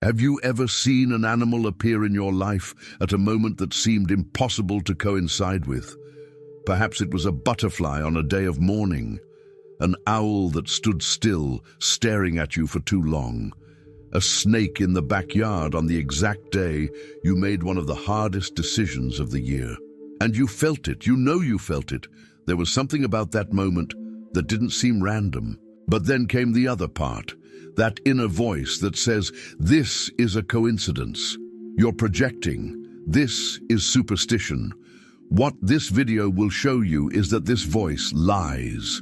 Have you ever seen an animal appear in your life at a moment that seemed impossible to coincide with? Perhaps it was a butterfly on a day of mourning, an owl that stood still, staring at you for too long, a snake in the backyard on the exact day you made one of the hardest decisions of the year. And you felt it, you felt it. There was something about that moment that didn't seem random. But then came the other part, that inner voice that says, this is a coincidence. You're projecting. This is superstition. What this video will show you is that this voice lies.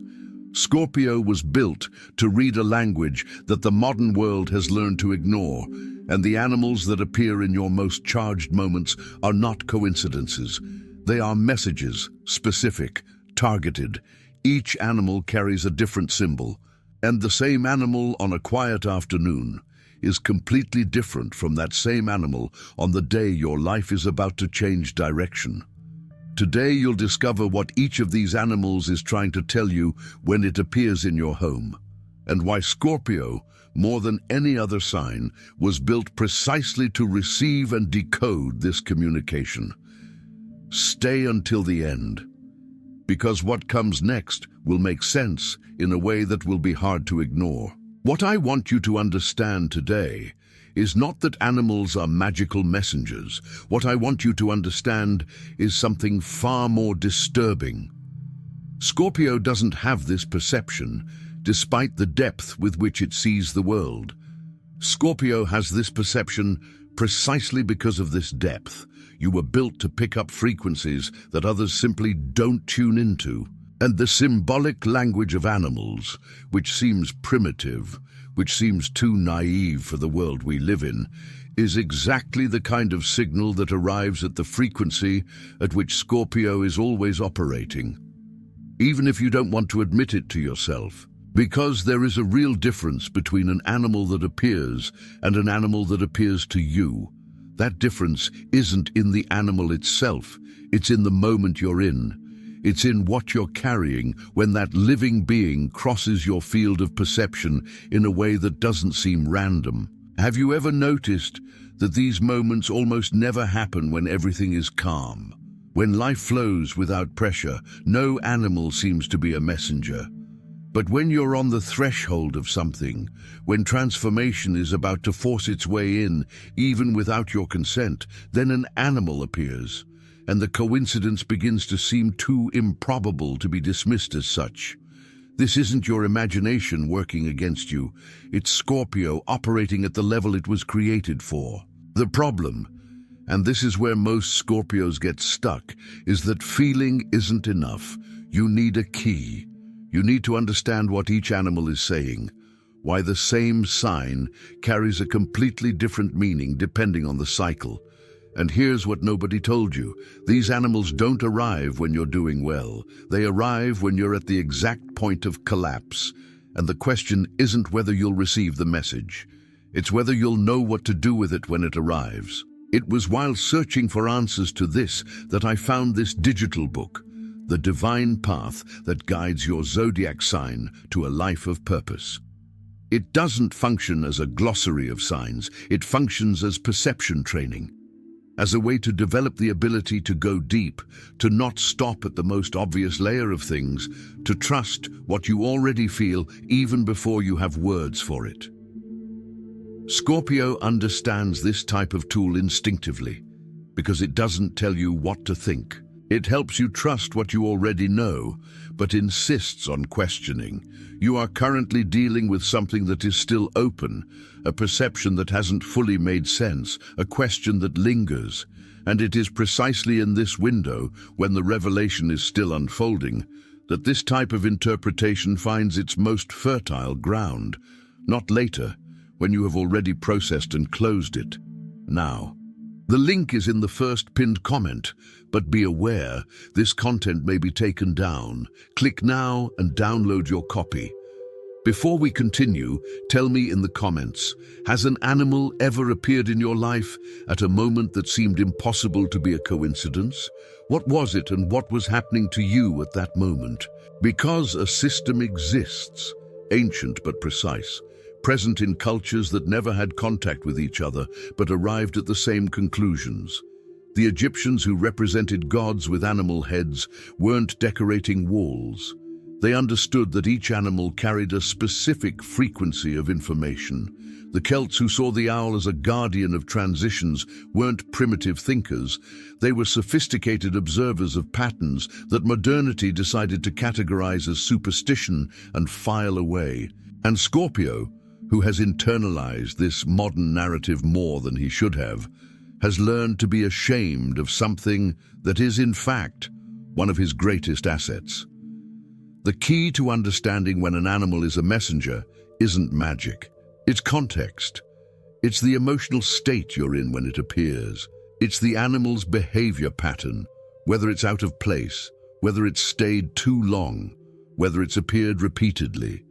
Scorpio was built to read a language that the modern world has learned to ignore, and the animals that appear in your most charged moments are not coincidences. They are messages, specific, targeted. Each animal carries a different symbol, and the same animal on a quiet afternoon is completely different from that same animal on the day your life is about to change direction. Today you'll discover what each of these animals is trying to tell you when it appears in your home, and why Scorpio, more than any other sign, was built precisely to receive and decode this communication. Stay until the end, because what comes next will make sense in a way that will be hard to ignore. What I want you to understand today is not that animals are magical messengers. What I want you to understand is something far more disturbing. Scorpio doesn't have this perception, despite the depth with which it sees the world. Scorpio has this perception precisely because of this depth. You were built to pick up frequencies that others simply don't tune into. And the symbolic language of animals, which seems primitive, which seems too naive for the world we live in, is exactly the kind of signal that arrives at the frequency at which Scorpio is always operating. Even if you don't want to admit it to yourself, because there is a real difference between an animal that appears and an animal that appears to you. That difference isn't in the animal itself, it's in the moment you're in. It's in what you're carrying when that living being crosses your field of perception in a way that doesn't seem random. Have you ever noticed that these moments almost never happen when everything is calm? When life flows without pressure, no animal seems to be a messenger. But when you're on the threshold of something, when transformation is about to force its way in, even without your consent, then an animal appears, and the coincidence begins to seem too improbable to be dismissed as such. This isn't your imagination working against you. It's Scorpio operating at the level it was created for. The problem, and this is where most Scorpios get stuck, is that feeling isn't enough. You need a key. You need to understand what each animal is saying, why the same sign carries a completely different meaning depending on the cycle. And here's what nobody told you. These animals don't arrive when you're doing well. They arrive when you're at the exact point of collapse. And the question isn't whether you'll receive the message. It's whether you'll know what to do with it when it arrives. It was while searching for answers to this that I found this digital book, The Divine Path That Guides Your Zodiac Sign to a Life of Purpose. It doesn't function as a glossary of signs. It functions as perception training, as a way to develop the ability to go deep, to not stop at the most obvious layer of things, to trust what you already feel even before you have words for it. Scorpio understands this type of tool instinctively, because it doesn't tell you what to think. It helps you trust what you already know, but insists on questioning. You are currently dealing with something that is still open, a perception that hasn't fully made sense, a question that lingers. And it is precisely in this window, when the revelation is still unfolding, that this type of interpretation finds its most fertile ground. Not later, when you have already processed and closed it. Now. The link is in the first pinned comment, but be aware, this content may be taken down. Click now and download your copy. Before we continue, tell me in the comments, has an animal ever appeared in your life at a moment that seemed impossible to be a coincidence? What was it and what was happening to you at that moment? Because a system exists, ancient but precise, present in cultures that never had contact with each other but arrived at the same conclusions. The Egyptians, who represented gods with animal heads, weren't decorating walls. They understood that each animal carried a specific frequency of information. The Celts, who saw the owl as a guardian of transitions, weren't primitive thinkers. They were sophisticated observers of patterns that modernity decided to categorize as superstition and file away. And Scorpio, who has internalized this modern narrative more than he should have, has learned to be ashamed of something that is, in fact, one of his greatest assets. The key to understanding when an animal is a messenger isn't magic. It's context. It's the emotional state you're in when it appears. It's the animal's behavior pattern, whether it's out of place, whether it's stayed too long, whether it's appeared repeatedly.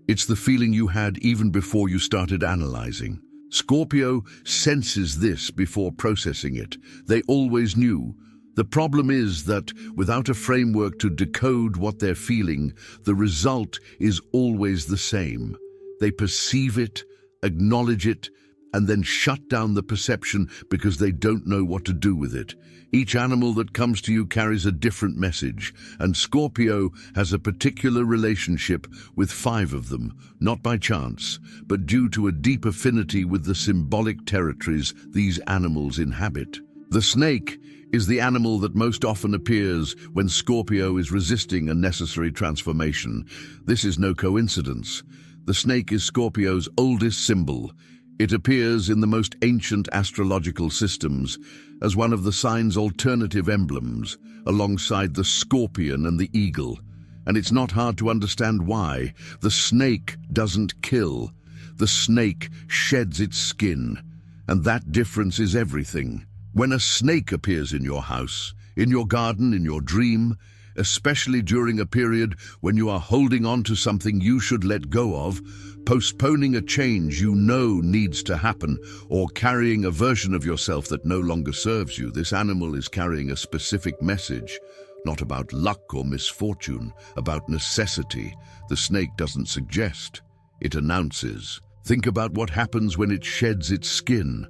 It's the feeling you had even before you started analyzing. Scorpio senses this before processing it. They always knew. The problem is that without a framework to decode what they're feeling, the result is always the same. They perceive it, acknowledge it, and then shut down the perception because they don't know what to do with it. Each animal that comes to you carries a different message, and Scorpio has a particular relationship with 5 of them, not by chance, but due to a deep affinity with the symbolic territories these animals inhabit. The snake is the animal that most often appears when Scorpio is resisting a necessary transformation. This is no coincidence. The snake is Scorpio's oldest symbol. It appears in the most ancient astrological systems as one of the sign's alternative emblems, alongside the scorpion and the eagle. And it's not hard to understand why. The snake doesn't kill. The snake sheds its skin. And that difference is everything. When a snake appears in your house, in your garden, in your dream, especially during a period when you are holding on to something you should let go of, postponing a change you know needs to happen, or carrying a version of yourself that no longer serves you, this animal is carrying a specific message, not about luck or misfortune, about necessity. The snake doesn't suggest, it announces. Think about what happens when it sheds its skin.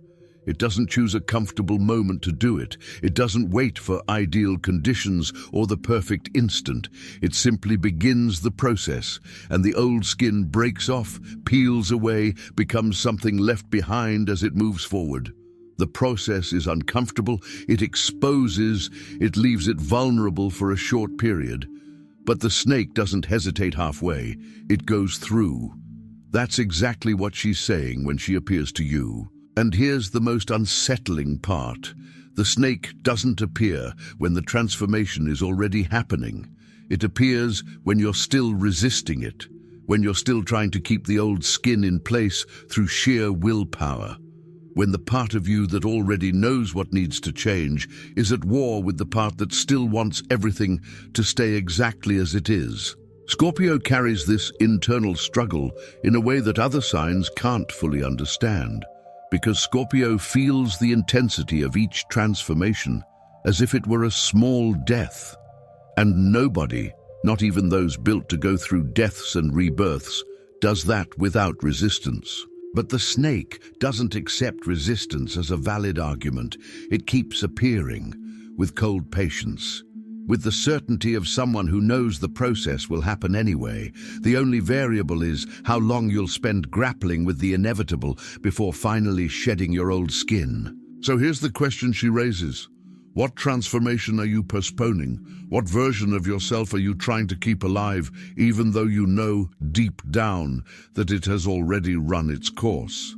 It doesn't choose a comfortable moment to do it. It doesn't wait for ideal conditions or the perfect instant. It simply begins the process, and the old skin breaks off, peels away, becomes something left behind as it moves forward. The process is uncomfortable, it exposes, it leaves it vulnerable for a short period. But the snake doesn't hesitate halfway, it goes through. That's exactly what she's saying when she appears to you. And here's the most unsettling part. The snake doesn't appear when the transformation is already happening. It appears when you're still resisting it, when you're still trying to keep the old skin in place through sheer willpower, when the part of you that already knows what needs to change is at war with the part that still wants everything to stay exactly as it is. Scorpio carries this internal struggle in a way that other signs can't fully understand, because Scorpio feels the intensity of each transformation as if it were a small death. And nobody, not even those built to go through deaths and rebirths, does that without resistance. But the snake doesn't accept resistance as a valid argument. It keeps appearing, with cold patience, with the certainty of someone who knows the process will happen anyway. The only variable is how long you'll spend grappling with the inevitable before finally shedding your old skin. So here's the question she raises. What transformation are you postponing? What version of yourself are you trying to keep alive, even though you know deep down that it has already run its course?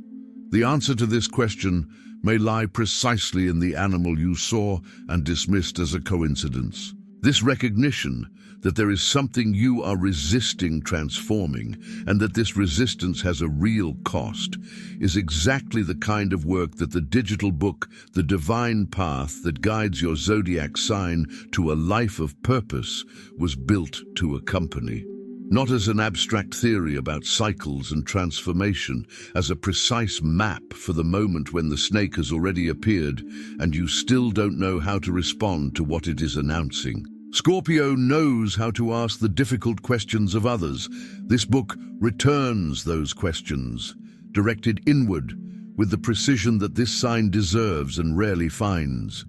The answer to this question may lie precisely in the animal you saw and dismissed as a coincidence. This recognition that there is something you are resisting transforming, and that this resistance has a real cost, is exactly the kind of work that the digital book, The Divine Path that guides your zodiac sign to a life of purpose, was built to accompany. Not as an abstract theory about cycles and transformation, as a precise map for the moment when the snake has already appeared and you still don't know how to respond to what it is announcing. Scorpio knows how to ask the difficult questions of others. This book returns those questions, directed inward with the precision that this sign deserves and rarely finds.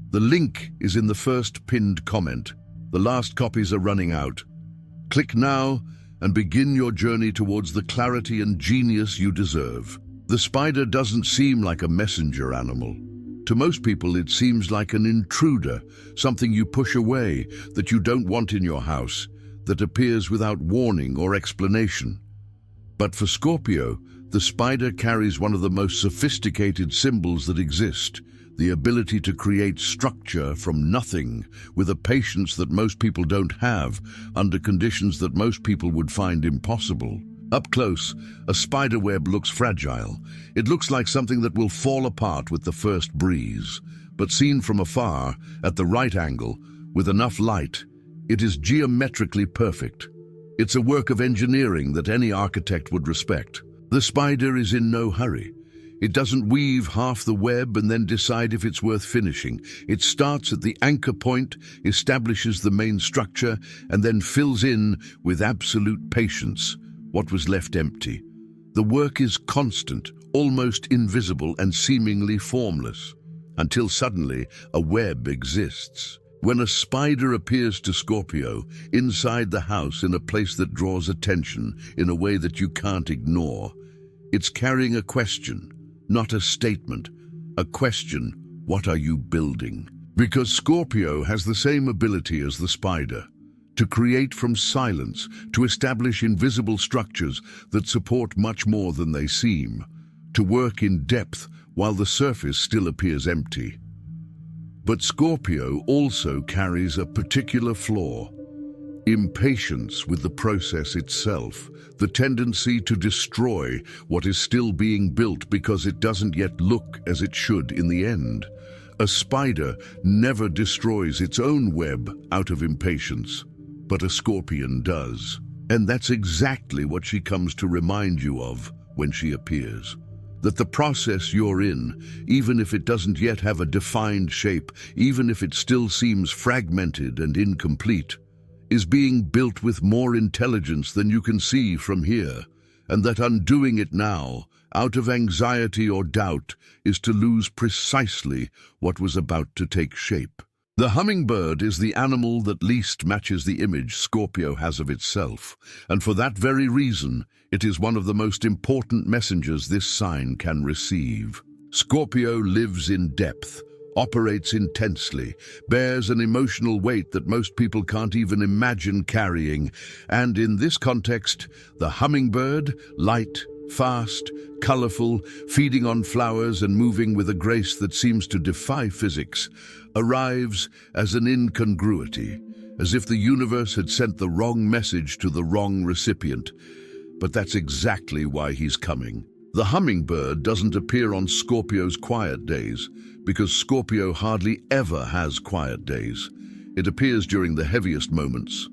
The link is in the first pinned comment. The last copies are running out. Click now and begin your journey towards the clarity and genius you deserve. The spider doesn't seem like a messenger animal. To most people, it seems like an intruder, something you push away, that you don't want in your house, that appears without warning or explanation. But for Scorpio, the spider carries one of the most sophisticated symbols that exist, the ability to create structure from nothing with a patience that most people don't have, under conditions that most people would find impossible. Up close, a spider web looks fragile. It looks like something that will fall apart with the first breeze. But seen from afar, at the right angle, with enough light, it is geometrically perfect. It's a work of engineering that any architect would respect. The spider is in no hurry. It doesn't weave half the web and then decide if it's worth finishing. It starts at the anchor point, establishes the main structure, and then fills in with absolute patience what was left empty. The work is constant, almost invisible and seemingly formless, until suddenly a web exists. When a spider appears to Scorpio, inside the house in a place that draws attention in a way that you can't ignore, it's carrying a question, not a statement. A question, what are you building? Because Scorpio has the same ability as the spider, to create from silence, to establish invisible structures that support much more than they seem, to work in depth while the surface still appears empty. But Scorpio also carries a particular flaw: impatience with the process itself, the tendency to destroy what is still being built because it doesn't yet look as it should in the end. A spider never destroys its own web out of impatience, but a scorpion does. And that's exactly what she comes to remind you of when she appears. That the process you're in, even if it doesn't yet have a defined shape, even if it still seems fragmented and incomplete, is being built with more intelligence than you can see from here, and that undoing it now, out of anxiety or doubt, is to lose precisely what was about to take shape. The hummingbird is the animal that least matches the image Scorpio has of itself, and for that very reason, it is one of the most important messengers this sign can receive. Scorpio lives in depth, operates intensely, bears an emotional weight that most people can't even imagine carrying, and in this context, the hummingbird, light, fast, colorful, feeding on flowers and moving with a grace that seems to defy physics, arrives as an incongruity, as if the universe had sent the wrong message to the wrong recipient. But that's exactly why he's coming. The hummingbird doesn't appear on Scorpio's quiet days, because Scorpio hardly ever has quiet days. It appears during the heaviest moments.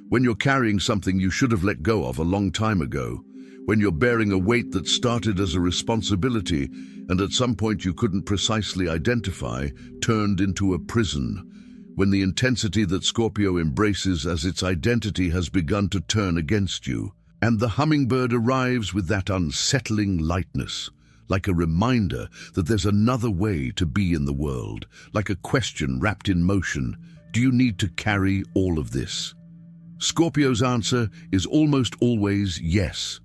When you're carrying something you should have let go of a long time ago, when you're bearing a weight that started as a responsibility and at some point you couldn't precisely identify, turned into a prison, when the intensity that Scorpio embraces as its identity has begun to turn against you. And the hummingbird arrives with that unsettling lightness, like a reminder that there's another way to be in the world, like a question wrapped in motion. Do you need to carry all of this? Scorpio's answer is almost always yes.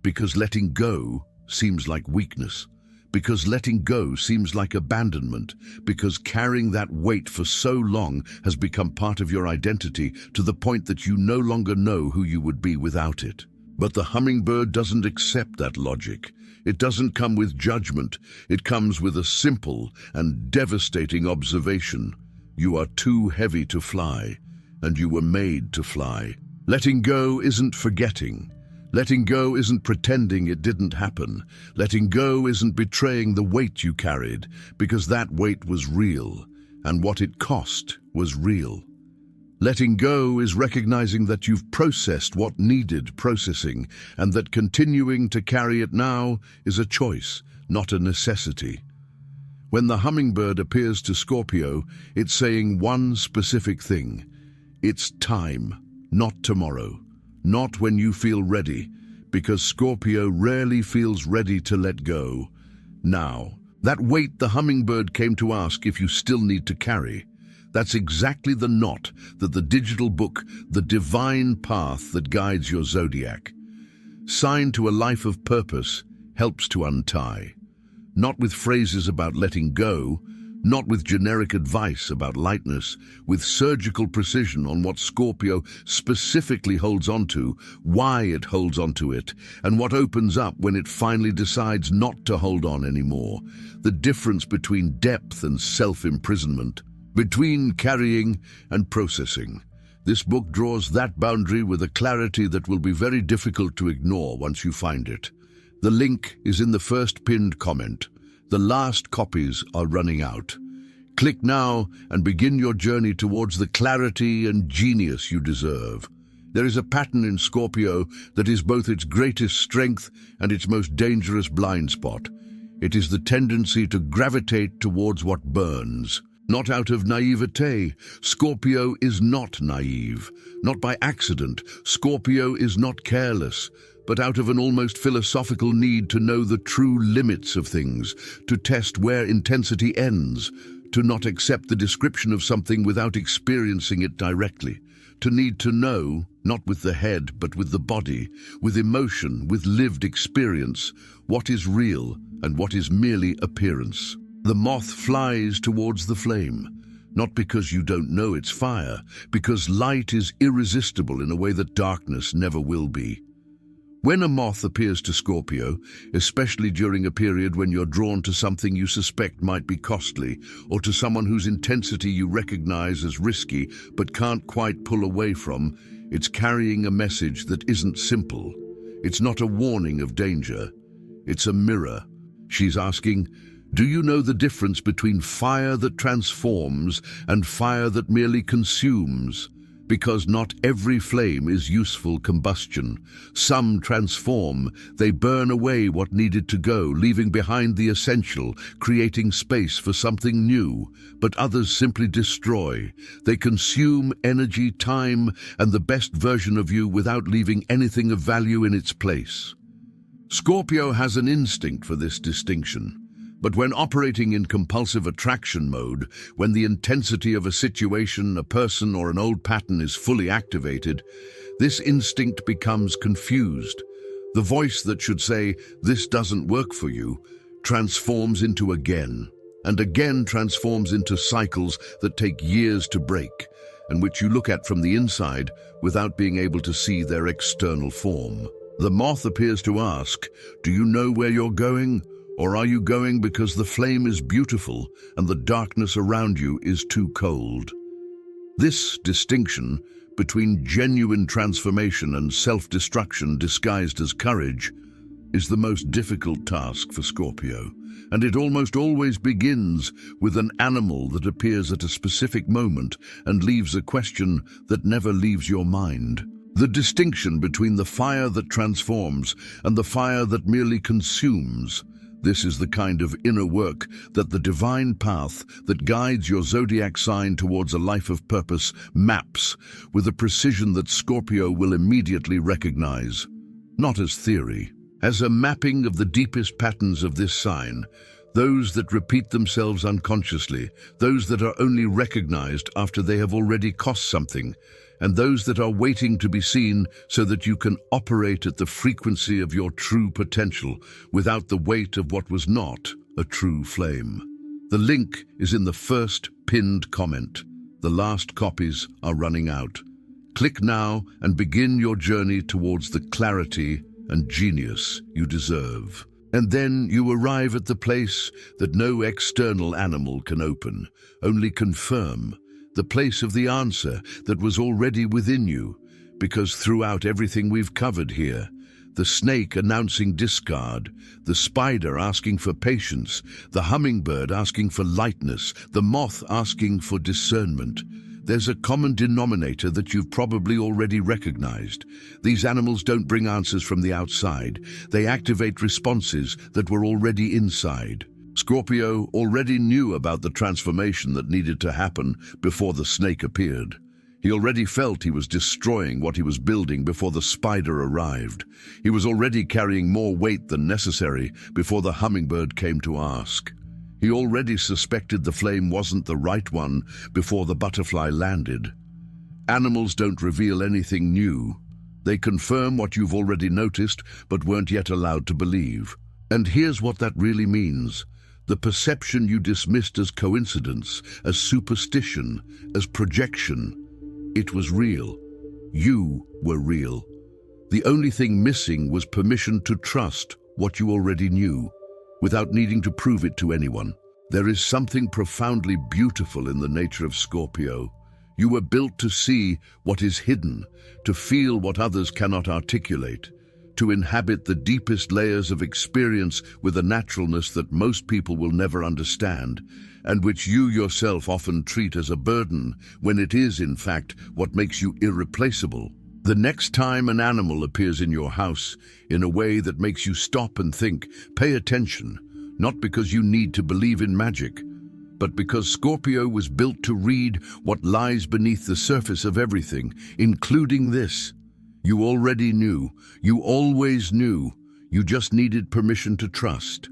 Because letting go seems like weakness, because letting go seems like abandonment, because carrying that weight for so long has become part of your identity to the point that you no longer know who you would be without it. But the hummingbird doesn't accept that logic. It doesn't come with judgment. It comes with a simple and devastating observation. You are too heavy to fly, and you were made to fly. Letting go isn't forgetting. Letting go isn't pretending it didn't happen. Letting go isn't betraying the weight you carried, because that weight was real, and what it cost was real. Letting go is recognizing that you've processed what needed processing, and that continuing to carry it now is a choice, not a necessity. When the hummingbird appears to Scorpio, it's saying one specific thing. It's time, not tomorrow, not when you feel ready, because Scorpio rarely feels ready to let go. Now, that weight the hummingbird came to ask if you still need to carry. That's exactly the knot that the digital book, The Divine Path that guides your zodiac, signed to a life of purpose, helps to untie. Not with phrases about letting go, not with generic advice about lightness, with surgical precision on what Scorpio specifically holds onto, why it holds onto it, and what opens up when it finally decides not to hold on anymore. The difference between depth and self-imprisonment, between carrying and processing. This book draws that boundary with a clarity that will be very difficult to ignore once you find it. The link is in the first pinned comment. The last copies are running out. Click now and begin your journey towards the clarity and genius you deserve. There is a pattern in Scorpio that is both its greatest strength and its most dangerous blind spot. It is the tendency to gravitate towards what burns. Not out of naivete. Scorpio is not naive. Not by accident. Scorpio is not careless, but out of an almost philosophical need to know the true limits of things, to test where intensity ends, to not accept the description of something without experiencing it directly, to need to know, not with the head but with the body, with emotion, with lived experience, what is real and what is merely appearance. The moth flies towards the flame, not because you don't know it's fire, because light is irresistible in a way that darkness never will be. When a moth appears to Scorpio, especially during a period when you're drawn to something you suspect might be costly, or to someone whose intensity you recognize as risky but can't quite pull away from, it's carrying a message that isn't simple. It's not a warning of danger. It's a mirror. She's asking, do you know the difference between fire that transforms and fire that merely consumes? Because not every flame is useful combustion. Some transform. They burn away what needed to go, leaving behind the essential, creating space for something new. But others simply destroy. They consume energy, time, and the best version of you without leaving anything of value in its place. Scorpio has an instinct for this distinction. But when operating in compulsive attraction mode, when the intensity of a situation, a person, or an old pattern is fully activated, this instinct becomes confused. The voice that should say, "This doesn't work for you," transforms into again, and again transforms into cycles that take years to break, and which you look at from the inside without being able to see their external form. The moth appears to ask, do you know where you're going? Or are you going because the flame is beautiful and the darkness around you is too cold? This distinction between genuine transformation and self-destruction disguised as courage is the most difficult task for Scorpio, and it almost always begins with an animal that appears at a specific moment and leaves a question that never leaves your mind. The distinction between the fire that transforms and the fire that merely consumes. This is the kind of inner work that the divine path that guides your zodiac sign towards a life of purpose maps with a precision that Scorpio will immediately recognize. Not as theory, as a mapping of the deepest patterns of this sign, those that repeat themselves unconsciously, those that are only recognized after they have already cost something, and those that are waiting to be seen so that you can operate at the frequency of your true potential without the weight of what was not a true flame. The link is in the first pinned comment. The last copies are running out. Click now and begin your journey towards the clarity and genius you deserve. And then you arrive at the place that no external animal can open, only confirm. The place of the answer that was already within you, because throughout everything we've covered here, the snake announcing discard, the spider asking for patience, the hummingbird asking for lightness, the moth asking for discernment, there's a common denominator that you've probably already recognized. These animals don't bring answers from the outside. They activate responses that were already inside. Scorpio already knew about the transformation that needed to happen before the snake appeared. He already felt he was destroying what he was building before the spider arrived. He was already carrying more weight than necessary before the hummingbird came to ask. He already suspected the flame wasn't the right one before the butterfly landed. Animals don't reveal anything new. They confirm what you've already noticed but weren't yet allowed to believe. And here's what that really means. The perception you dismissed as coincidence, as superstition, as projection, it was real. You were real. The only thing missing was permission to trust what you already knew, without needing to prove it to anyone. There is something profoundly beautiful in the nature of Scorpio. You were built to see what is hidden, to feel what others cannot articulate, to inhabit the deepest layers of experience with a naturalness that most people will never understand, and which you yourself often treat as a burden, when it is, in fact, what makes you irreplaceable. The next time an animal appears in your house in a way that makes you stop and think, pay attention, not because you need to believe in magic, but because Scorpio was built to read what lies beneath the surface of everything, including this. You already knew, you always knew, you just needed permission to trust.